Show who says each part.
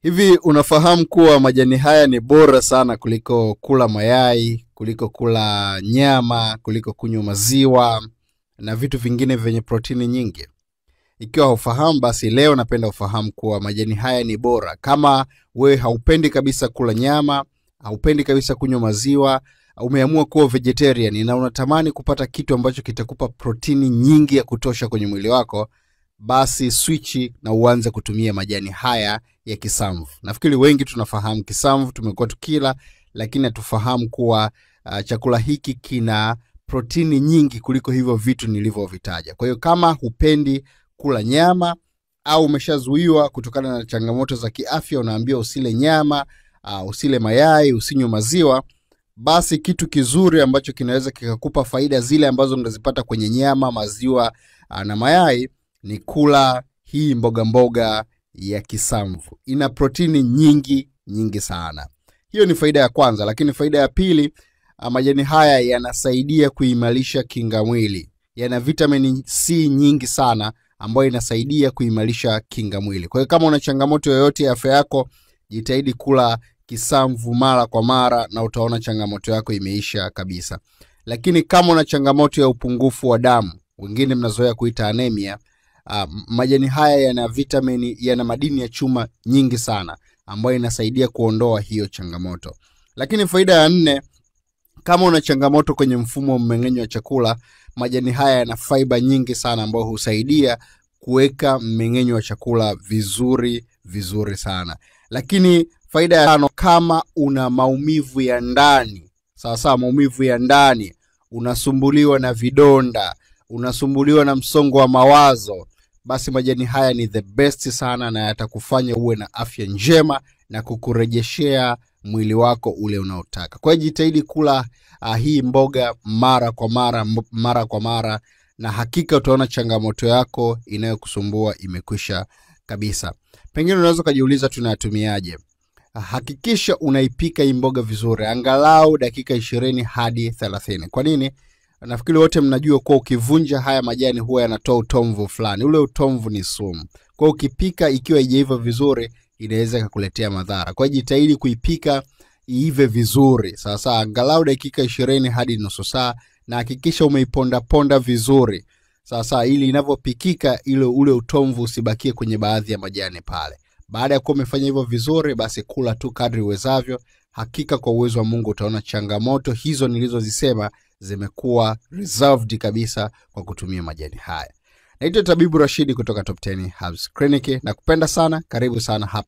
Speaker 1: Hivi unafahamu kuwa majani haya ni bora sana kuliko kula mayai, kuliko kula nyama, kuliko kunywa maziwa na vitu vingine vyenye protini nyingi? Ikiwa hufahamu, basi leo napenda ufahamu kuwa majani haya ni bora. Kama we haupendi kabisa kula nyama, haupendi kabisa kunywa maziwa, umeamua kuwa vegetarian na unatamani kupata kitu ambacho kitakupa protini nyingi ya kutosha kwenye mwili wako, basi switchi na uanze kutumia majani haya ya kisamvu. Nafikiri wengi tunafahamu kisamvu, tumekuwa tukila, lakini hatufahamu kuwa chakula hiki kina protini nyingi kuliko hivyo vitu nilivyovitaja. Kwa hiyo kama hupendi kula nyama au umeshazuiwa kutokana na changamoto za kiafya, unaambiwa usile nyama, usile mayai, usinywe maziwa, basi kitu kizuri ambacho kinaweza kikakupa faida zile ambazo mnazipata kwenye nyama, maziwa na mayai ni kula hii mboga ya kisamvu. Ina protini nyingi sana. Hiyo ni faida ya kwanza, lakini faida ya pili, majani haya yanasaidia kuimarisha kinga mwili. Yana vitamin C nyingi sana ambayo inasaidia kuimarisha kinga mwili. Kwa hiyo kama una changamoto yoyote ya afya yako, jitahidi kula kisamvu mara kwa mara na utaona changamoto yako imeisha kabisa. Lakini kama una changamoto ya upungufu wa damu, wengine mnazoea kuita anemia, majani haya yana vitamini, yana madini ya chuma nyingi sana ambayo inasaidia kuondoa hiyo changamoto. Lakini faida ya nne, kama una changamoto kwenye mfumo wa mmeng'enyo wa chakula, majani haya yana fiber nyingi sana ambayo husaidia kuweka mmeng'enyo wa chakula vizuri sana. Lakini faida ya tano, kama una maumivu ya ndani, sawa maumivu ya ndani, unasumbuliwa na vidonda, unasumbuliwa na msongo wa mawazo, basi majani haya ni the best sana na yatakufanya uwe na afya njema na kukurejeshea mwili wako ule unaotaka. Kwa hiyo jitahidi kula hii mboga mara kwa mara na hakika utaona changamoto yako inayokusumbua imekwisha kabisa. Pengine unaweza kujiuliza tunatumiaje? Hakikisha unaipika hii mboga vizuri, angalau dakika 20 hadi 30. Kwa nini? Nafikiri wote mnajua kuwa ukivunja haya majani huwa yanatoa utomvu fulani. Ule utomvu ni sumu. Kwa ukipika ikiwa haijaiva vizuri, inaweza kukuletea madhara. Kwa jitahidi kuipika iive vizuri. Sasa angalau dakika 20 hadi nusu saa, na hakikisha umeiponda vizuri. Sasa ili inavyopikika ule utomvu usibakie kwenye baadhi ya majani pale. Baada ya kuwa umefanya hivyo vizuri, basi kula tu kadri uwezavyo. Hakika kwa uwezo wa Mungu utaona changamoto hizo nilizozisema zimekuwa resolved kabisa kwa kutumia majani haya. Naitwa Tabibu Rashidi kutoka Top 10 Herbs Clinic. Nakupenda sana, karibu sana hapa.